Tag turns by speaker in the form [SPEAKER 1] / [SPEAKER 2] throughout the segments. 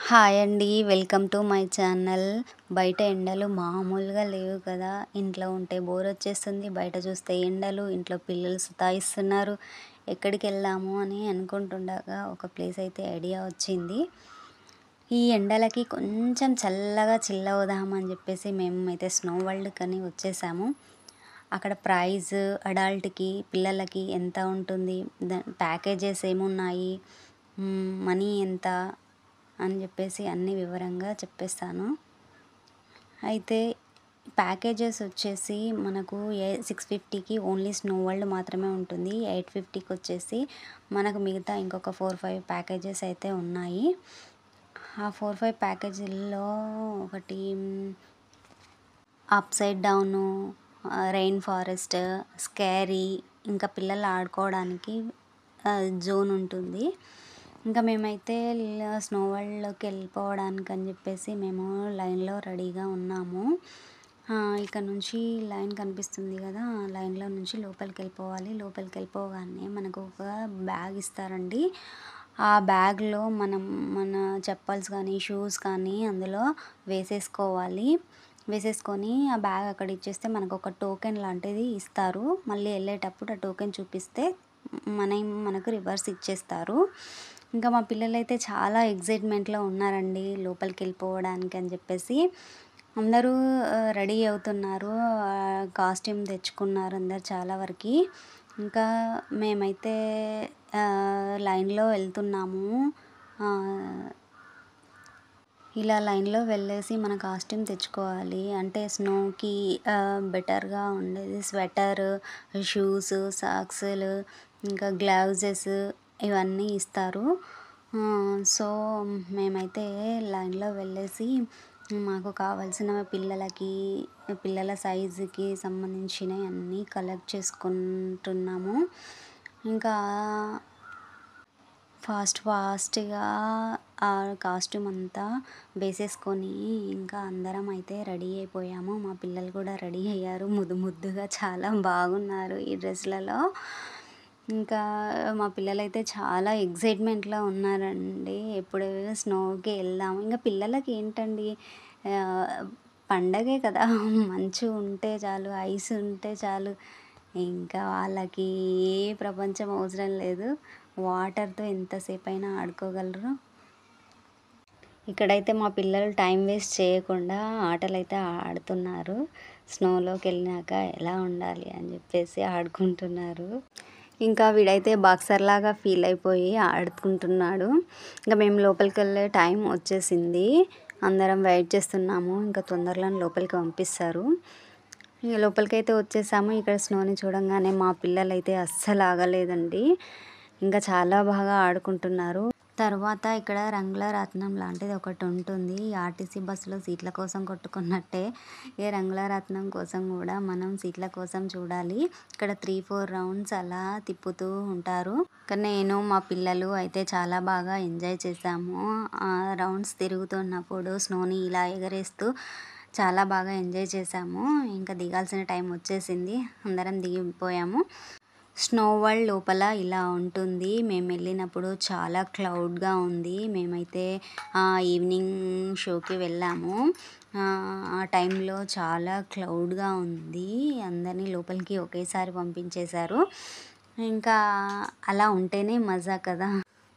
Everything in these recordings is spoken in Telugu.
[SPEAKER 1] హాయ్ అండి. Welcome to my channel. బయట ఎండలు మామూలుగా లేవు కదా! ఇంట్లో ఉంటే బోరొచ్చేస్తుంది. బయట చూస్తే ఎండలు, ఇంట్లో పిల్లలు సతాయిస్తున్నారు. ఎక్కడికెళ్దాము అని అనుకుంటుండగా ఒక ప్లేస్ అయితే ఐడియా వచ్చింది. ఈ ఎండలకి కొంచెం చల్లగా చిల్ అవుదామని చెప్పేసి మేమైతే స్నో వరల్డ్‌కని వచ్చేసాము. అక్కడ ప్రైస్ అడల్ట్‌కి, పిల్లలకి ఎంత ఉంటుంది? ప్యాకేజెస్ ఏమున్నాయి? మనీ ఎంత? అని చెప్పేసి అన్నీ వివరంగా చెప్పేస్తాను. అయితే ప్యాకేజెస్ వచ్చేసి మనకు 650కి ఓన్లీ స్నో వరల్డ్ మాత్రమే ఉంటుంది. 850కి వచ్చేసి మనకు మిగతా ఇంకొక 4, 5 ప్యాకేజెస్ అయితే ఉన్నాయి. ఆ 4, 5 ప్యాకేజీల్లో ఒకటి upside down, rain forest, scary, ఇంకా పిల్లలు ఆడుకోవడానికి జోన్ ఉంటుంది. ఇంకా మేమైతే స్నో వరల్డ్‌లోకి వెళ్ళిపోవడానికని చెప్పేసి మేము లైన్‌లో రెడీగా ఉన్నాము. ఇక్కడ నుంచి లైన్ కనిపిస్తుంది కదా! ఆ లైన్‌లో నుంచి లోపలికి వెళ్ళిపోవాలి. లోపలికి వెళ్ళిపోగానే మనకు ఒక బ్యాగ్ ఇస్తారండి. ఆ బ్యాగ్‌లో మన చెప్పల్స్ కానీ, షూస్ కానీ అందులో వేసేసుకోవాలి. వేసేసుకొని ఆ బ్యాగ్ అక్కడ ఇచ్చేస్తే మనకు ఒక టోకెన్ లాంటిది ఇస్తారు. మళ్ళీ వెళ్ళేటప్పుడు ఆ టోకెన్ చూపిస్తే మనకు రివర్స్ ఇచ్చేస్తారు. ఇంకా మా పిల్లలైతే చాలా ఎక్సైట్‌మెంట్‌లో ఉన్నారండి లోపలికి వెళ్ళిపోవడానికి అని చెప్పేసి. అందరూ రెడీ అవుతున్నారు. కాస్ట్యూమ్ తెచ్చుకున్నారు అందరు చాలా వరకి. ఇంకా మేమైతే లైన్‌లో వెళ్తున్నాము. ఇలా లైన్‌లో వెళ్ళేసి మన కాస్ట్యూమ్ తెచ్చుకోవాలి. అంటే స్నోకి బెటర్‌గా ఉండేది స్వెటర్, షూస్, సాక్సులు, ఇంకా గ్లౌజెస్ ఇవన్నీ ఇస్తారు. సో, మేమైతే లైన్‌లో వెళ్ళేసి మాకు కావాల్సిన పిల్లల సైజుకి సంబంధించినయి అన్నీ కలెక్ట్ చేసుకుంటున్నాము. ఇంకా ఫాస్ట్‌గా ఆ కాస్ట్యూమ్ అంతా వేసేసుకొని ఇంకా అందరం అయితే రెడీ అయిపోయాము. మా పిల్లలు కూడా రెడీ అయ్యారు. ముద్దుగా చాలా బాగున్నారు ఈ డ్రెస్‌లలో. ఇంకా మా పిల్లలైతే చాలా ఎక్సైట్‌మెంట్‌లో ఉన్నారండి. ఎప్పుడు స్నోకి వెళ్దాము. ఇంకా పిల్లలకి ఏంటండి ఆహ్, పండగే కదా! మంచు ఉంటే చాలు, ఐస్ ఉంటే చాలు. ఇంకా వాళ్ళకి ఏ ప్రపంచం అవసరం లేదు. వాటర్‌తో ఎంతసేపైనా ఆడుకోగలరు. ఇక్కడైతే మా పిల్లలు టైం వేస్ట్ చేయకుండా ఆటలైతే ఆడుతున్నారు. స్నోలోకెళ్ళినాక ఎలా ఉండాలి అని చెప్పేసి ఆడుకుంటున్నారు. ఇంకా వీడైతే బాక్సర్‌లాగా ఫీల్ అయిపోయి ఆడుకుంటున్నాడు. ఇంకా మేము లోపలికెళ్ళే టైం వచ్చేసింది. అందరం వెయిట్ చేస్తున్నాము. ఇంకా తొందరలోనే లోపలికి పంపిస్తారు. ఇక లోపలికైతే వచ్చేసాము. ఇక్కడ స్నోని చూడంగానే మా పిల్లలైతే అస్సలు ఆగలేదండి. ఇంకా చాలా బాగా ఆడుకుంటున్నారు. తర్వాత ఇక్కడ రంగుల రత్నం లాంటిది ఒకటి ఉంటుంది. ఈ ఆర్టీసీ బస్సులో సీట్ల కోసం కొట్టుకున్నట్టే ఈ రంగుల రత్నం కోసం కూడా మనం సీట్ల కోసం చూడాలి. ఇక్కడ 3, 4 రౌండ్స్ అలా తిప్పుతూ ఉంటారు. కానీ నేను మా పిల్లలు అయితే చాలా బాగా ఎంజాయ్ చేసాము. ఆ రౌండ్స్ తిరుగుతున్నప్పుడు స్నోని ఇలా ఎగరేస్తూ చాలా బాగా ఎంజాయ్ చేసాము. ఇంకా దిగాల్సిన టైం వచ్చేసింది. అందరం దిగిపోయాము. స్నో వరల్డ్ లోపల ఇలా ఉంటుంది. మేము వెళ్ళినప్పుడు చాలా క్లౌడ్‌గా ఉంది. మేమైతే ఈవినింగ్ షోకి వెళ్ళాము. ఆ టైంలో చాలా క్లౌడ్‌గా ఉంది. అందరిని లోపలికి ఒకేసారి పంపించేశారు. ఇంకా అలా ఉంటేనే మజా కదా!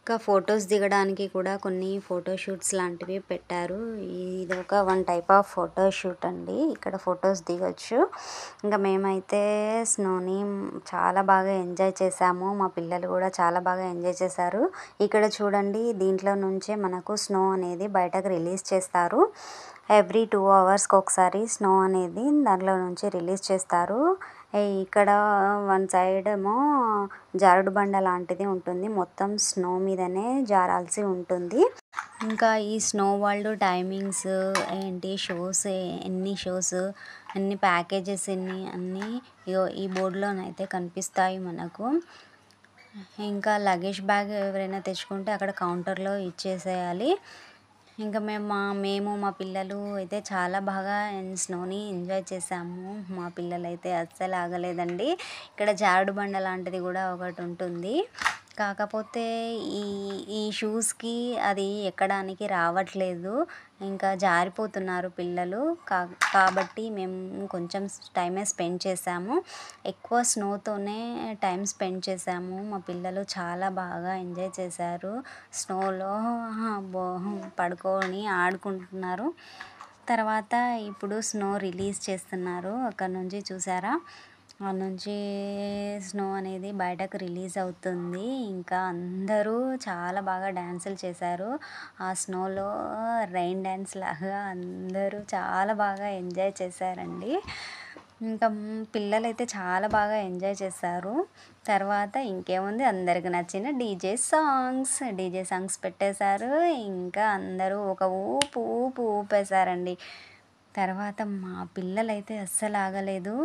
[SPEAKER 1] ఇంకా ఫొటోస్ దిగడానికి కూడా కొన్ని ఫోటో షూట్స్ లాంటివి పెట్టారు. ఇదొక one type of photo shoot అండి. ఇక్కడ ఫొటోస్ దిగొచ్చు. ఇంకా మేమైతే స్నోని చాలా బాగా ఎంజాయ్ చేసాము. మా పిల్లలు కూడా చాలా బాగా ఎంజాయ్ చేశారు. ఇక్కడ చూడండి దీంట్లో నుంచే మనకు స్నో అనేది బయటకు రిలీజ్ చేస్తారు. ఎవ్రీ 2 అవర్స్‌కి ఒకసారి స్నో అనేది దాంట్లో నుంచి రిలీజ్ చేస్తారు. ఇక్కడ వన్ సైడ్ ఏమో జారుడు బండ లాంటిది ఉంటుంది. మొత్తం స్నో మీదనే జారాల్సి ఉంటుంది. ఇంకా ఈ స్నో వరల్డ్ టైమింగ్స్ ఏంటి షోస్ ఎన్ని షోస్ ఎన్ని ప్యాకేజెస్ అన్నీ ఈ బోర్డులోనైతే కనిపిస్తాయి మనకు. ఇంకా లగేజ్ బ్యాగ్ ఎవరైనా తెచ్చుకుంటే అక్కడ కౌంటర్‌లో ఇచ్చేసేయాలి. ఇంకా మేము మా పిల్లలు అయితే చాలా బాగా స్నోని ఎంజాయ్ చేసాము. మా పిల్లలైతే అస్సలు ఆగలేదండి. ఇక్కడ జారుడు బండ లాంటిది కూడా ఒకటి ఉంటుంది. కాకపోతే ఈ ఈ షూస్‌కి అది ఎక్కడానికి రావట్లేదు. ఇంకా జారిపోతున్నారు పిల్లలు. కాబట్టి మేము కొంచెం టైమే స్పెండ్ చేశాము. ఎక్కువ స్నోతోనే టైం స్పెండ్ చేశాము. మా పిల్లలు చాలా బాగా ఎంజాయ్ చేశారు. స్నోలో బో పడుకొని ఆడుకుంటున్నారు. తర్వాత ఇప్పుడు స్నో రిలీజ్ చేస్తున్నారు. అక్కడ నుంచి చూసారా? నుంచి స్నో అనేది బయటకు రిలీజ్ అవుతుంది. ఇంకా అందరూ చాలా బాగా డాన్సులు చేశారు. ఆ స్నోలో రైన్ డాన్స్ లాగా అందరూ చాలా బాగా ఎంజాయ్ చేశారండి. ఇంకా పిల్లలైతే చాలా బాగా ఎంజాయ్ చేశారు. తర్వాత ఇంకేముంది, అందరికి నచ్చిన డీజే సాంగ్స్ పెట్టేశారు. ఇంకా అందరూ ఒక ఊపేశారండి. తర్వాత మా పిల్లలైతే అస్సలు ఆగలేదు.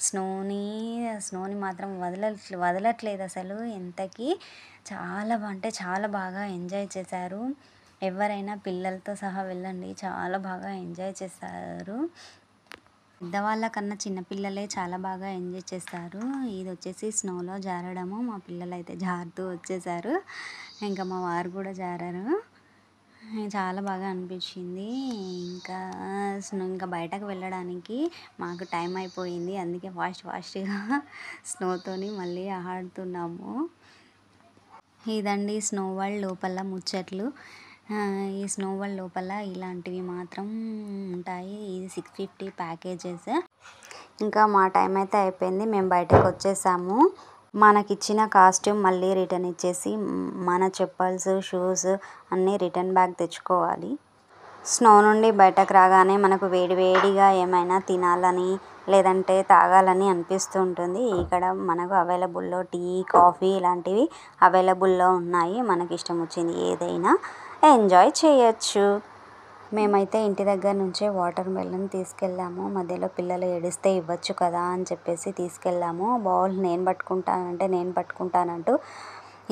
[SPEAKER 1] స్నోని మాత్రం వదలట్లేదు అసలు ఎంతకి. అంటే చాలా బాగా ఎంజాయ్ చేశారు. ఎవరైనా పిల్లలతో సహా వెళ్ళండి, చాలా బాగా ఎంజాయ్ చేస్తారు. పెద్దవాళ్ళ కన్నా చిన్నపిల్లలే చాలా బాగా ఎంజాయ్ చేస్తారు. ఇది వచ్చేసి స్నోలో జారడము. మా పిల్లలైతే జారుతూ వచ్చేసారు. ఇంకా మా వారు కూడా జారారు. చాలా బాగా అనిపించింది. ఇంకా బయటకు వెళ్ళడానికి మాకు టైం అయిపోయింది. అందుకే ఫాస్ట్‌గా స్నోతోని మళ్ళీ ఆడుతున్నాము. ఇదండి స్నో వరల్డ్ లోపల ముచ్చట్లు. ఈ స్నో వరల్డ్ లోపల ఇలాంటివి మాత్రం ఉంటాయి. ఇది 650 ప్యాకేజెస్. ఇంకా మా టైం అయితే అయిపోయింది. మేము బయటకు వచ్చేసాము. మనకిచ్చిన కాస్ట్యూమ్ మళ్ళీ రిటర్న్ ఇచ్చేసి మన చెప్పల్స్, షూస్ అన్నీ రిటర్న్ బ్యాగ్ తెచ్చుకోవాలి. స్నో నుండి బయటకు రాగానే మనకు వేడివేడిగా ఏమైనా తినాలని లేదంటే తాగాలని అనిపిస్తూ ఉంటుంది. ఇక్కడ మనకు అవైలబుల్లో టీ, కాఫీ ఇలాంటివి అవైలబుల్లో ఉన్నాయి. మనకి ఇష్టం వచ్చింది ఏదైనా ఎంజాయ్ చేయొచ్చు. మేమైతే ఇంటి దగ్గర నుంచే వాటర్ మెలన్ తీసుకెళ్ళాము. మధ్యలో పిల్లలు ఏడిస్తే ఇవ్వచ్చు కదా అని చెప్పేసి తీసుకెళ్ళాము. బౌల్ నేను పట్టుకుంటానంటూ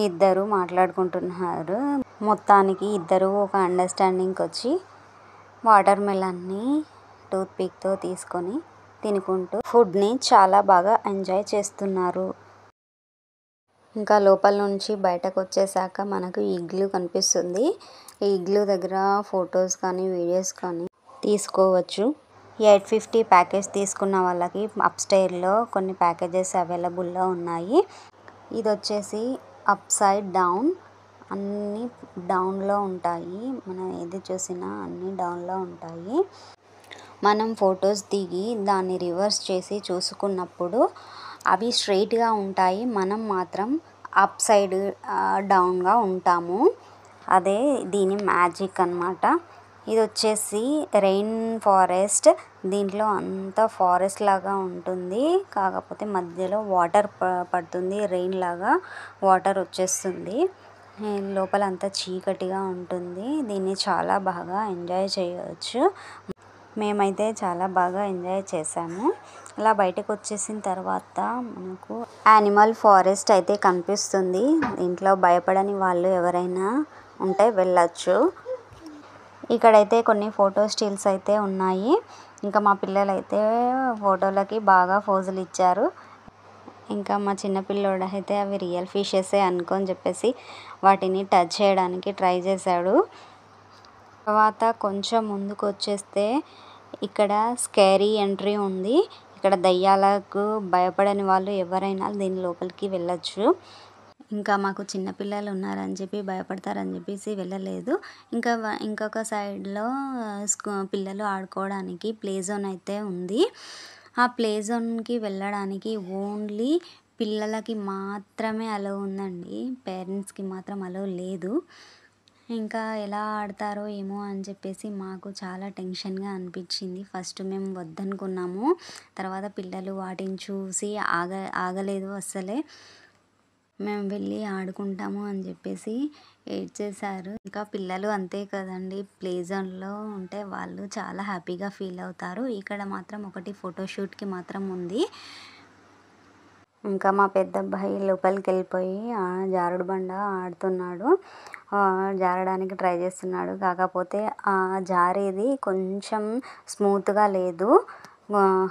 [SPEAKER 1] ఇద్దరు మాట్లాడుకుంటున్నారు. మొత్తానికి ఇద్దరు ఒక అండర్స్టాండింగ్కి వచ్చి వాటర్ మెలన్ని టూత్ పిక్తో తీసుకొని తినుకుంటూ ఫుడ్ని చాలా బాగా ఎంజాయ్ చేస్తున్నారు. ఇంకా లోపల నుంచి బయటకు వచ్చేసాక మనకు ఇగ్లూ కనిపిస్తుంది. ఈ ఇగ్లూ దగ్గర ఫొటోస్ కానీ వీడియోస్ కానీ తీసుకోవచ్చు. 850 ప్యాకేజ్ తీసుకున్న వాళ్ళకి అప్స్టైర్లో కొన్ని ప్యాకేజెస్ అవైలబుల్లో ఉన్నాయి. ఇది వచ్చేసి అప్ సైడ్ డౌన్, అన్నీ డౌన్లో ఉంటాయి. మనం ఏది చూసినా అన్నీ డౌన్లో ఉంటాయి. మనం ఫొటోస్ దిగి దాన్ని రివర్స్ చేసి చూసుకున్నప్పుడు అవి స్ట్రైట్గా ఉంటాయి. మనం మాత్రం అప్ సైడ్ డౌన్గా ఉంటాము. అదే దీని మ్యాజిక్ అన్నమాట. ఇది వచ్చేసి రెయిన్ ఫారెస్ట్. దీంట్లో అంతా ఫారెస్ట్ లాగా ఉంటుంది. కాకపోతే మధ్యలో వాటర్ పడుతుంది. రెయిన్ లాగా వాటర్ వచ్చేస్తుంది. లోపల అంతా చీకటిగా ఉంటుంది. దీన్ని చాలా బాగా ఎంజాయ్ చేయవచ్చు. మేమైతే చాలా బాగా ఎంజాయ్ చేసాము. అలా బయటకు వచ్చేసిన తర్వాత మనకు యానిమల్ ఫారెస్ట్ అయితే కనిపిస్తుంది. దీంట్లో భయపడని వాళ్ళు ఎవరైనా ఉంటే వెళ్ళొచ్చు. ఇక్కడైతే కొన్ని ఫోటో స్టిల్స్ అయితే ఉన్నాయి. ఇంకా మా పిల్లలైతే ఫోటోలకి బాగా పోజులు ఇచ్చారు. ఇంకా మా చిన్నపిల్లోడు అయితే అవి రియల్ ఫిషెసే అనుకొని చెప్పేసి వాటిని టచ్ చేయడానికి ట్రై చేశాడు. తర్వాత కొంచెం ముందుకు వచ్చేస్తే ఇక్కడ స్కేరీ ఎంట్రీ ఉంది. ఇక్కడ దయ్యాలకు భయపడని వాళ్ళు ఎవరైనా దీని లోపలికి వెళ్ళొచ్చు. ఇంకా మాకు చిన్నపిల్లలు ఉన్నారని చెప్పి భయపడతారని చెప్పేసి వెళ్ళలేదు. ఇంకొక సైడ్లో పిల్లలు ఆడుకోవడానికి ప్లే జోన్ అయితే ఉంది. ఆ ప్లే జోన్కి వెళ్ళడానికి ఓన్లీ పిల్లలకి మాత్రమే అలో ఉందండి. పేరెంట్స్కి మాత్రం అలో లేదు. ఇంకా ఎలా ఆడతారో ఏమో అని చెప్పేసి మాకు చాలా టెన్షన్గా అనిపించింది. ఫస్ట్ మేము వద్దనుకున్నాము. తర్వాత పిల్లలు వాటిని చూసి ఆగలేదు అస్సలే. మేము వెళ్ళి ఆడుకుంటాము అని చెప్పేసి ఏడ్చేశారు. ఇంకా పిల్లలు అంతే కదండి, ప్లే జోన్లో ఉంటే వాళ్ళు చాలా హ్యాపీగా ఫీల్ అవుతారు. ఇక్కడ మాత్రం ఒకటి ఫోటోషూట్కి మాత్రం ఉంది. ఇంకా మా పెద్ద అబ్బాయి లోపలికి వెళ్ళిపోయి జారుడు బండ ఆడుతున్నాడు. జారడానికి ట్రై చేస్తున్నాడు. కాకపోతే జారేది కొంచెం స్మూత్గా లేదు,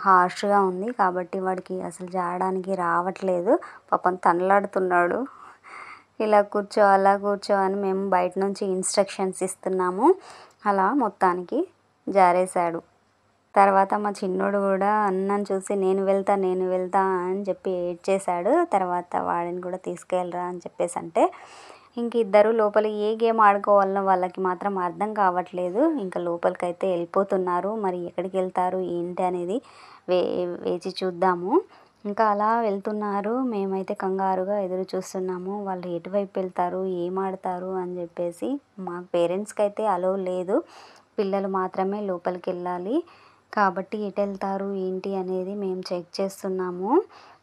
[SPEAKER 1] హార్ష్గా ఉంది. కాబట్టి వాడికి అసలు జారడానికి రావట్లేదు. పాపం తనలాడుతున్నాడు. ఇలా కూర్చో అలా కూర్చో అని మేము బయట నుంచి ఇన్స్ట్రక్షన్స్ ఇస్తున్నాము. అలా మొత్తానికి జారేశాడు. తర్వాత మా చిన్నోడు కూడా అన్నని చూసి నేను వెళ్తా అని చెప్పి ఏడ్చేశాడు. తర్వాత వాడిని కూడా తీసుకెళ్ళరా అని చెప్పేసి అంటే ఇంక ఇద్దరు లోపల ఏ గేమ్ ఆడుకోవాలనో వాళ్ళకి మాత్రం అర్థం కావట్లేదు. ఇంకా లోపలికైతే వెళ్ళిపోతున్నారు. మరి ఎక్కడికి వెళ్తారు ఏంటి అనేది వేచి చూద్దాము. ఇంకా అలా వెళ్తున్నారు. మేమైతే కంగారుగా ఎదురు చూస్తున్నాము. వాళ్ళు ఎటువైపు వెళ్తారు, ఏం ఆడతారు అని చెప్పేసి. మా పేరెంట్స్కి అయితే అలో లేదు, పిల్లలు మాత్రమే లోపలికి వెళ్ళాలి. కాబట్టి ఎటు వెళ్తారు ఏంటి అనేది మేము చెక్ చేస్తున్నాము.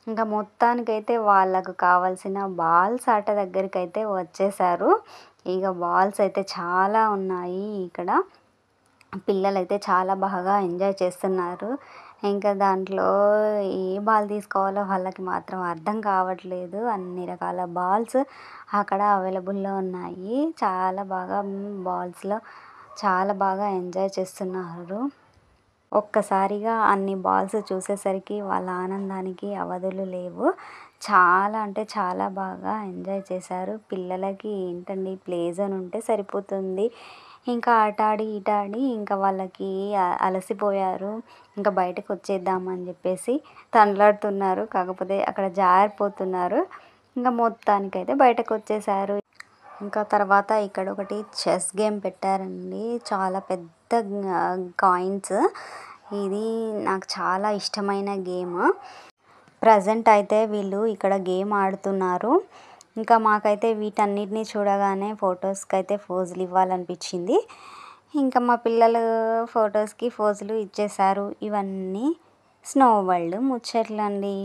[SPEAKER 1] ఇంకా మొత్తానికైతే వాళ్ళకు కావాల్సిన బాల్స్ ఆట దగ్గరికి అయితే వచ్చేసారు. ఇక బాల్స్ అయితే చాలా ఉన్నాయి ఇక్కడ. పిల్లలైతే చాలా బాగా ఎంజాయ్ చేస్తున్నారు. ఇంకా దాంట్లో ఏ బాల్ తీసుకోవాలో వాళ్ళకి మాత్రం అర్థం కావట్లేదు. అన్ని రకాల బాల్స్ అక్కడ అవైలబుల్లో ఉన్నాయి. చాలా బాగా బాల్స్లో చాలా బాగా ఎంజాయ్ చేస్తున్నారు. ఒక్కసారిగా అన్ని బాల్స్ చూసేసరికి వాళ్ళ ఆనందానికి అవధులు లేవు. చాలా అంటే చాలా బాగా ఎంజాయ్ చేశారు. పిల్లలకి ఏంటండి ప్లే జోన్ ఉంటే సరిపోతుంది. ఇంకా ఆట ఆడి ఈట ఆడి ఇంకా వాళ్ళకి అలసిపోయారు. ఇంకా బయటకు వచ్చేద్దామని చెప్పేసి తనలాడుతున్నారు. కాకపోతే అక్కడ జారిపోతున్నారు. ఇంకా మొత్తానికైతే బయటకు వచ్చేసారు. ఇంకా తర్వాత ఇక్కడ ఒకటి చెస్ గేమ్ పెట్టారండి. చాలా పెద్ద కాయిన్స్. ఇది నాకు చాలా ఇష్టమైన గేమ్. ప్రజెంట్ అయితే వీళ్ళు ఇక్కడ గేమ్ ఆడుతున్నారు. ఇంకా మాకైతే వీటన్నిటిని చూడగానే ఫొటోస్కి అయితే పోజులు ఇవ్వాలనిపించింది. ఇంకా మా పిల్లలు ఫొటోస్కి పోజులు ఇచ్చేశారు. ఇవన్నీ స్నో వరల్డ్ ముచ్చట్లండి.